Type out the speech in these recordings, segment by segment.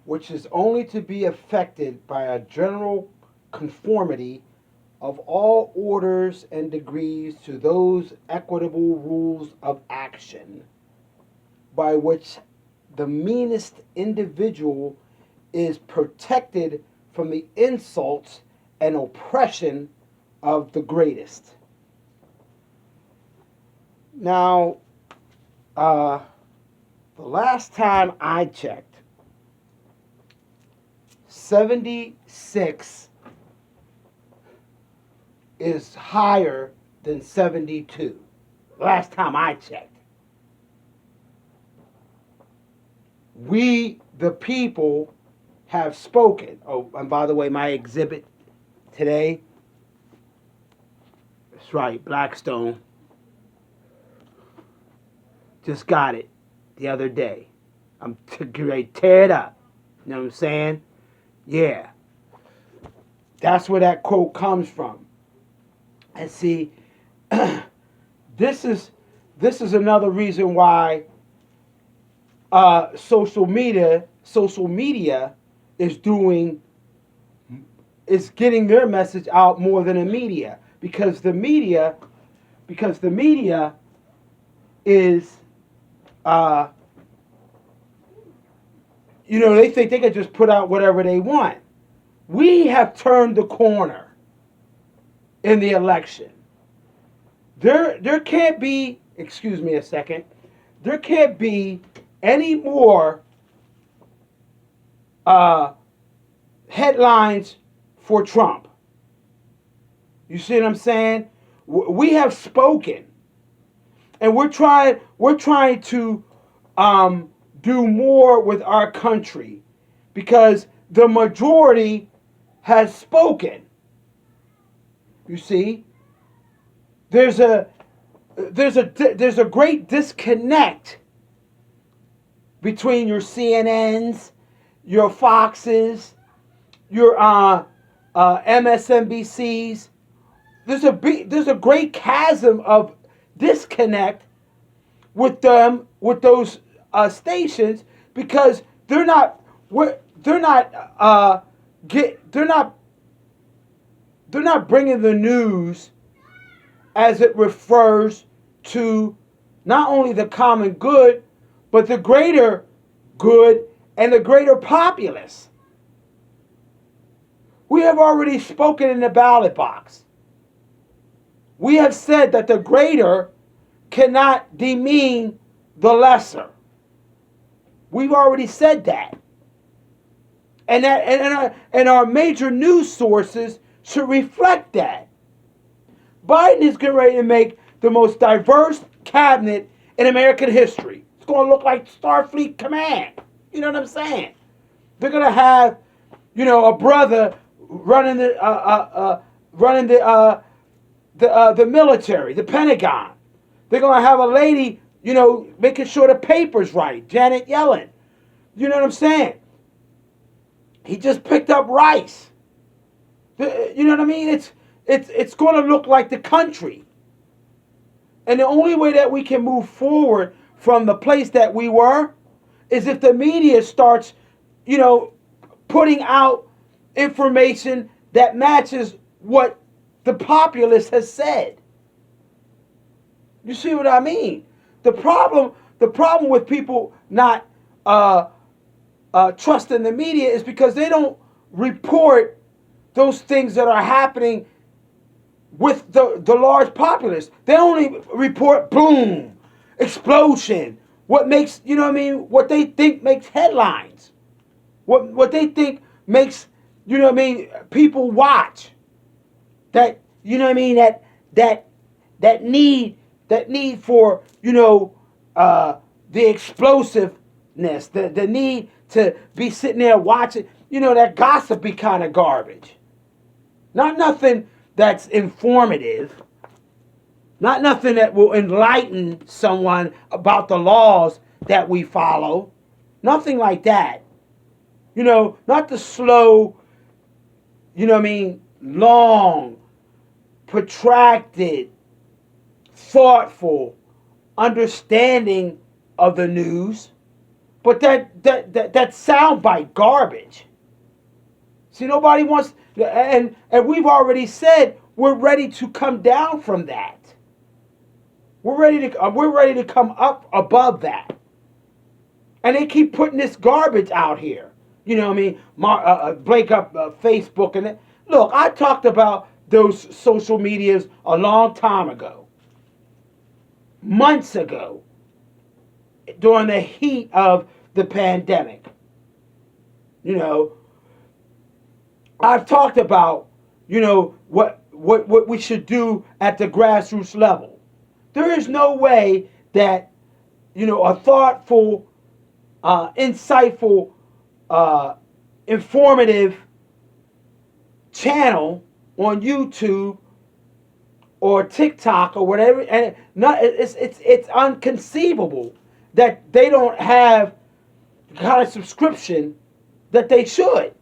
which is only to be affected by a general conformity of all orders and degrees to those equitable rules of action by which the meanest individual is protected from the insults and oppression of the greatest. Now, the last time I checked, 76 is higher than 72. Last time I checked. We, the people, have spoken. Oh, and by the way, my exhibit today, that's right, Blackstone. Just got it the other day. I'm ready to tear it up. You know what I'm saying? Yeah. That's where that quote comes from. And see, this is another reason why social media is getting their message out more than the media, because the media is they think they can just put out whatever they want. We have turned the corner in the election. There can't be, excuse me a second, there can't be any more headlines for Trump. You see what I'm saying? We have spoken, and we're trying to do more with our country, because the majority has spoken. You see, there's a great disconnect between your CNNs, your Foxes, your MSNBCs. There's a great chasm of disconnect with those stations, because they're not bringing the news as it refers to not only the common good, but the greater good and the greater populace. We have already spoken in the ballot box. We have said that the greater cannot demean the lesser. We've already said that. And our major news sources should reflect that. Biden is getting ready to make the most diverse cabinet in American history. It's going to look like Starfleet Command. You know what I'm saying? They're going to have, a brother running the military, the Pentagon. They're going to have a lady, making sure the paper's right, Janet Yellen. You know what I'm saying? He just picked up Rice. You know what I mean? It's going to look like the country. And the only way that we can move forward from the place that we were is if the media starts, putting out information that matches what the populace has said. You see what I mean? The problem with people not trusting the media is because they don't report those things that are happening with the large populace. They only report boom, explosion, what makes, what they think makes headlines. What they think makes, people watch. That, that need for, the explosiveness, the need to be sitting there watching, that gossipy kind of garbage. Not nothing that's informative. Not nothing that will enlighten someone about the laws that we follow. Nothing like that. Not the slow, long, protracted, thoughtful understanding of the news. But that soundbite garbage. See, nobody wants, and we've already said we're ready to come down from that. We're ready to come up above that. And they keep putting this garbage out here. You know what I mean? Break up Facebook and look. I talked about those social medias a long time ago, months ago, during the heat of the pandemic. You know, I've talked about, you know, what we should do at the grassroots level. There is no way that, you know, a thoughtful, insightful, informative channel on YouTube or TikTok or whatever, and it's inconceivable that they don't have the kind of subscription that they should.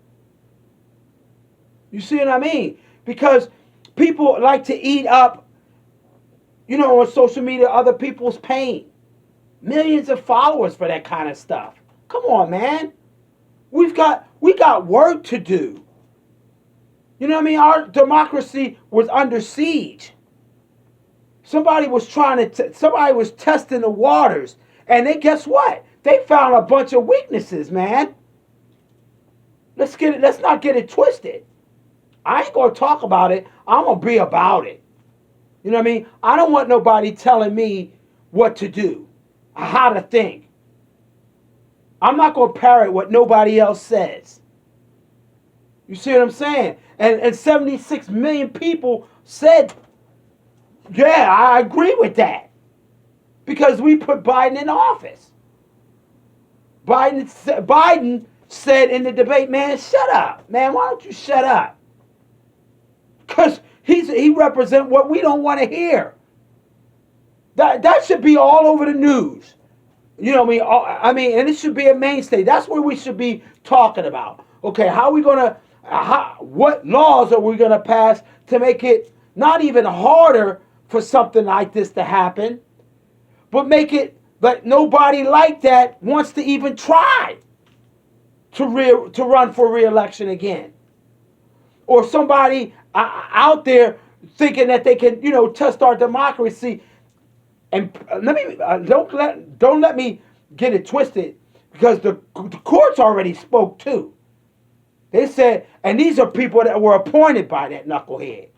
You see what I mean? Because people like to eat up, you know, on social media, other people's pain. Millions of followers for that kind of stuff. Come on, man. We got work to do. You know what I mean? Our democracy was under siege. Somebody was somebody was testing the waters, and guess what? They found a bunch of weaknesses, man. Let's not get it twisted. I ain't gonna talk about it. I'm gonna be about it. You know what I mean? I don't want nobody telling me what to do, how to think. I'm not gonna parrot what nobody else says. You see what I'm saying? And 76 million people said, yeah, I agree with that. Because we put Biden in office. Biden said in the debate, man, shut up. Man, why don't you shut up? Because he represents what we don't want to hear. That should be all over the news. You know what I mean? And it should be a mainstay. That's what we should be talking about. Okay, what laws are we going to pass to make it not even harder for something like this to happen, but make it that nobody like that wants to even try to run for re-election again. Or somebody out there thinking that they can, you know, test our democracy. And don't let me get it twisted, because the courts already spoke too. They said, and these are people that were appointed by that knucklehead,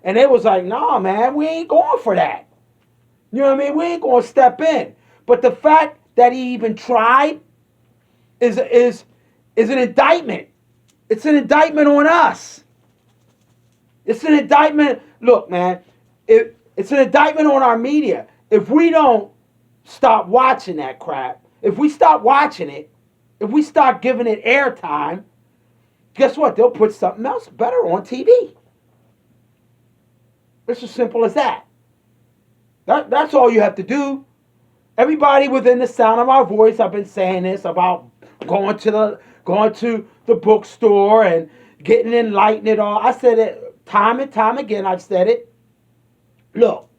and they was like, nah, man, we ain't going for that. You know what I mean? We ain't going to step in. But the fact that he even tried is an indictment. It's an indictment on us. It's an indictment. Look, man, it's an indictment on our media. If we don't stop watching that crap, if we stop watching it, if we start giving it airtime, guess what? They'll put something else better on TV. It's as simple as that. That's all you have to do. Everybody within the sound of my voice, I've been saying this about going to the bookstore and getting enlightened and all. I said it time and time again. I've said it. Look,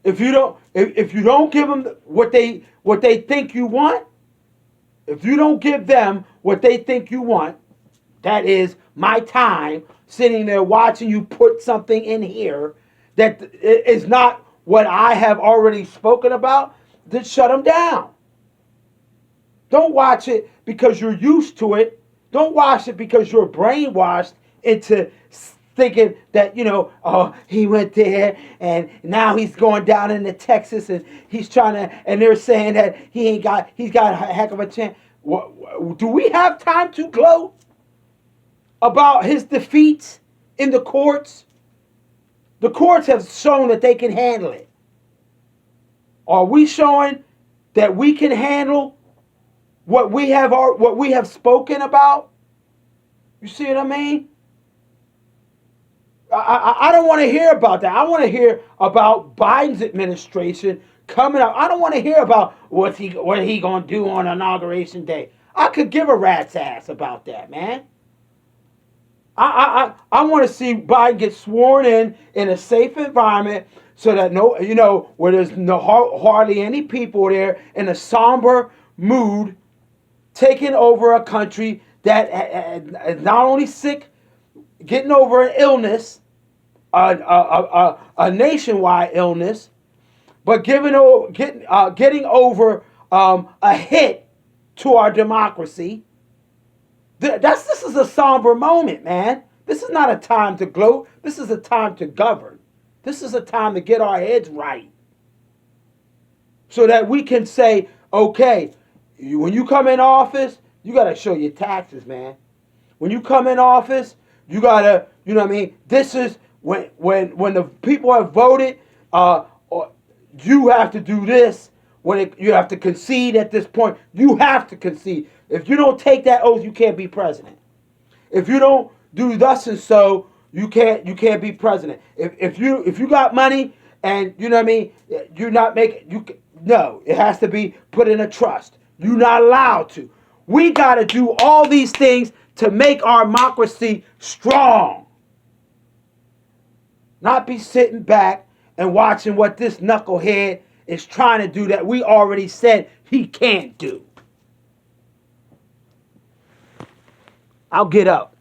if you don't give them what they think you want, if you don't give them what they think you want, that is my time sitting there watching you put something in here that is not what I have already spoken about, then shut them down. Don't watch it because you're used to it. Don't watch it because you're brainwashed into thinking that, you know, oh, he went there and now he's going down into Texas and he's trying to, and they're saying that he's got a heck of a chance. Do we have time to gloat about his defeats in the courts? The courts have shown that they can handle it. Are we showing that we can handle what we have spoken about? You see what I mean? I don't want to hear about that. I want to hear about Biden's administration coming up. I don't want to hear about what he going to do on Inauguration Day. I could give a rat's ass about that, man. I want to see Biden get sworn in a safe environment so that where there's hardly any people there, in a somber mood, taking over a country that is not only sick, getting over an illness, a nationwide illness, but getting over a hit to our democracy. This is a somber moment, man. This is not a time to gloat. This is a time to govern. This is a time to get our heads right, so that we can say, okay, when you come in office, you got to show your taxes, man. When you come in office, you got to, you know what I mean? This is when the people have voted, you have to do this. You have to concede at this point. You have to concede. If you don't take that oath, you can't be president. If you don't do thus and so, you can't be president. If you got money and you know what I mean, you're not making no. It has to be put in a trust. You're not allowed to. We got to do all these things to make our democracy strong. Not be sitting back and watching what this knucklehead is trying to do that we already said he can't do. I'll get up.